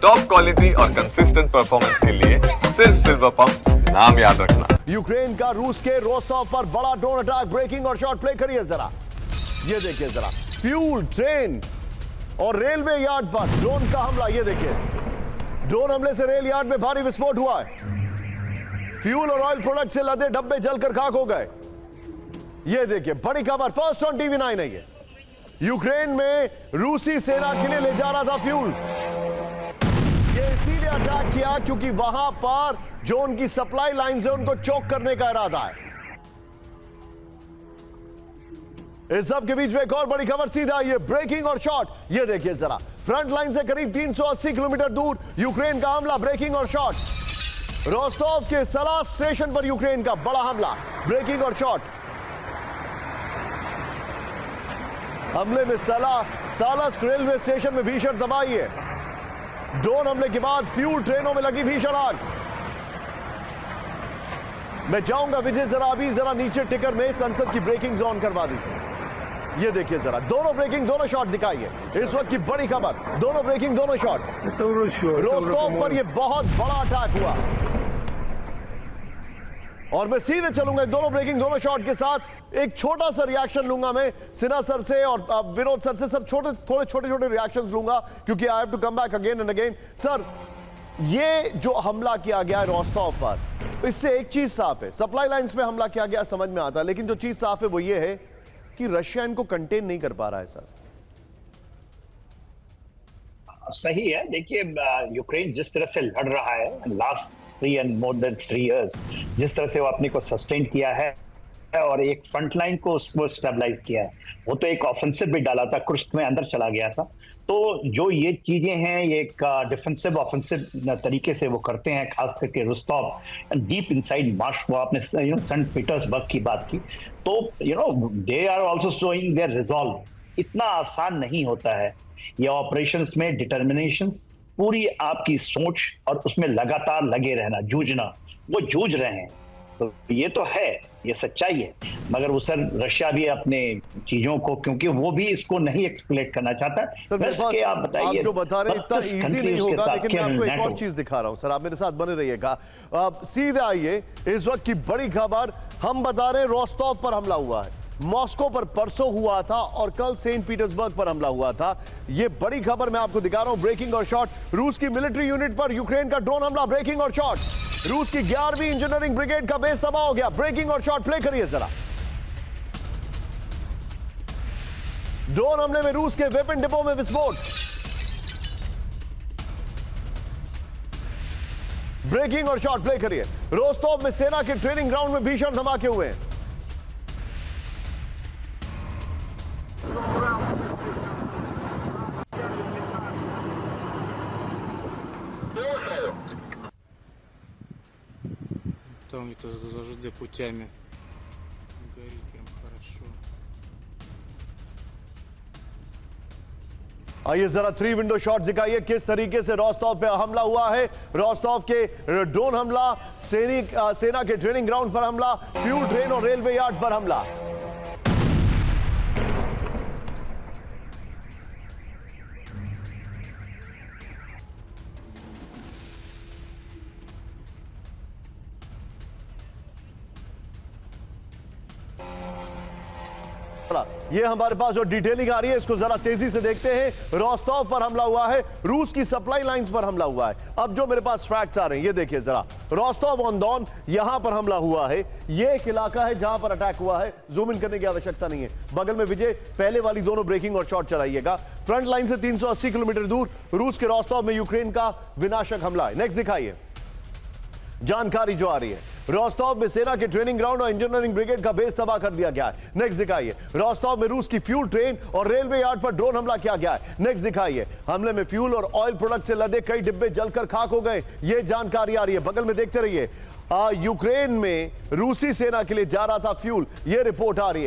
Top quality और consistent performance के लिए सिर्फ सिल्वर पंप नाम याद रखना। यूक्रेन का रूस के रोस्टोव पर बड़ा ड्रोन अटैक, ब्रेकिंग और शॉट प्ले करिए जरा, ये देखिए जरा, फ्यूल, ट्रेन और रेलवे यार्ड पर ड्रोन का हमला, ये देखिए, ड्रोन हमले से रेल यार्ड में भारी विस्फोट हुआ है। फ्यूल और ऑयल प्रोडक्ट से लदे डब्बे जलकर खाक हो गए। ये देखिए बड़ी खबर, फर्स्ट ऑन टीवी 9 है ये। यूक्रेन में रूसी सेना के लिए ले जा रहा था फ्यूल, ये इसीलिए अटैक किया क्योंकि वहां पर जो उनकी सप्लाई लाइन है उनको चोक करने का इरादा है। इस सब के बीच में एक और बड़ी खबर सीधा आई है, ब्रेकिंग और शॉट, ये देखिए जरा, फ्रंट लाइन से करीब 380 किलोमीटर दूर यूक्रेन का हमला, ब्रेकिंग और शॉट। रोस्टोव के सलाह स्टेशन पर यूक्रेन का बड़ा हमला, ब्रेकिंग और शॉट। हमले में सालास्क रेलवे स्टेशन में भीषण तबाही है। ड्रोन हमले के बाद फ्यूल ट्रेनों में लगी भीषण आग। मैं चाहूंगा विजय जरा अभी जरा नीचे टिकर में संसद की ब्रेकिंग जोन करवा दीजिए। ये देखिए जरा, दोनों ब्रेकिंग दोनों शॉट दिखाइए। इस वक्त की बड़ी खबर, दोनों ब्रेकिंग दोनों शॉट। रोस्टोव पर यह बहुत बड़ा अटैक हुआ और मैं सीधे चलूंगा दोनों ब्रेकिंग दोनों शॉट के साथ। एक छोटा सा रिएक्शन लूंगा मैं सिन्हा सर से और विनोद सर से। सर थोड़े छोटे रिएक्शंस लूंगा क्योंकि I have to come back again and again. Sir, ये जो हमला किया गया है रोस्टोव पर, इससे एक चीज साफ है, सप्लाई लाइंस पे हमला किया गया समझ में आता है, लेकिन जो चीज साफ है वो ये है कि रशिया इनको कंटेन नहीं कर पा रहा है। सर सही है, देखिए यूक्रेन जिस तरह से लड़ रहा है last 3 and more than 3 years, जिस तरह से वो अपने को सस्टेन किया है और एक फ्रंट लाइन को उसको स्टेबलाइज किया है, वो तो एक ऑफेंसिव भी डाला था, कुर्स्क में अंदर चला गया था। तो जो ये चीजें हैं, ये एक डिफेंसिव ऑफेंसिव तरीके से वो करते हैं, खास करके रोस्टोव डीप इनसाइड मार्श। वो आपने सेंट पीटर्सबर्ग की बात की, तो they are also showing their resolve. इतना आसान नहीं होता है ये ऑपरेशंस में, डिटर्मिनेशंस, पूरी आपकी सोच और उसमें लगातार लगे रहना, जूझना। वो जूझ रहे हैं, तो ये तो है, ये सच्चाई है। मगर वो सर रशिया भी अपने चीजों को, क्योंकि वो भी इसको नहीं एक्सप्लेट करना चाहता। आप बताइए, आप जो बता रहे हैं इतना इजी नहीं होगा, लेकिन मैं आपको एक और चीज दिखा रहा हूं। सर आप मेरे साथ बने रहिएगा, आप सीधे आइए। इस वक्त की बड़ी खबर हम बता रहे हैं, रोस्टोव पर हमला हुआ है, मॉस्को पर परसों हुआ था और कल सेंट पीटर्सबर्ग पर हमला हुआ था। यह बड़ी खबर मैं आपको दिखा रहा हूं, ब्रेकिंग और शॉट। रूस की मिलिट्री यूनिट पर यूक्रेन का ड्रोन हमला, ब्रेकिंग और शॉट। रूस की 11वीं इंजीनियरिंग ब्रिगेड का बेस तबाह हो गया, ब्रेकिंग और शॉट प्ले करिए जरा। ड्रोन हमले में रूस के वेपन डिपो में विस्फोट, ब्रेकिंग और शॉट प्ले करिए। रोस्टोव में सेना के ट्रेनिंग ग्राउंड में भीषण धमाके हुए हैं। Там это завжди путями горит прям хорошо. आइए जरा 3 विंडो शॉट दिखाइए किस तरीके से रोस्टोव पे हमला हुआ है। रोस्टोव के ड्रोन हमला, सेना के ट्रेनिंग ग्राउंड पर हमला, फ्यूल ट्रेन और रेलवे यार्ड पर हमला। ये हमारे पास जो डिटेलिंग आ रही है, इसको जरा तेजी से देखते हैं। रोस्टोव पर हमला हुआ है, रूस की सप्लाई लाइंस पर हमला हुआ है। अब जो मेरे पास फैक्ट्स आ रहे हैं, ये देखिए जरा, रोस्टोव ऑन डॉन, यहां पर हमला हुआ है। ये एक इलाका है जहां पर अटैक हुआ है, जूम इन करने की आवश्यकता नहीं है। बगल में विजय पहले वाली दोनों ब्रेकिंग और शॉट चलाइएगा। फ्रंट लाइन से 380 किलोमीटर दूर रूस के रोस्टोव में यूक्रेन का विनाशक हमला है। नेक्स्ट दिखाइए जानकारी जो आ रही है, रोस्टोव में सेना के ट्रेनिंग ग्राउंड और इंजीनियरिंग ब्रिगेड का बेस तबाह कर दिया गया है। नेक्स्ट दिखाइए, रोस्टोव में रूस की फ्यूल ट्रेन और रेलवे यार्ड पर ड्रोन हमला किया गया है। नेक्स्ट दिखाइए, हमले में फ्यूल और ऑयल प्रोडक्ट से लदे कई डिब्बे जलकर खाक हो गए, ये जानकारी आ रही है। बगल में देखते रहिए, यूक्रेन में रूसी सेना के लिए जा रहा था फ्यूल, ये रिपोर्ट आ रही है।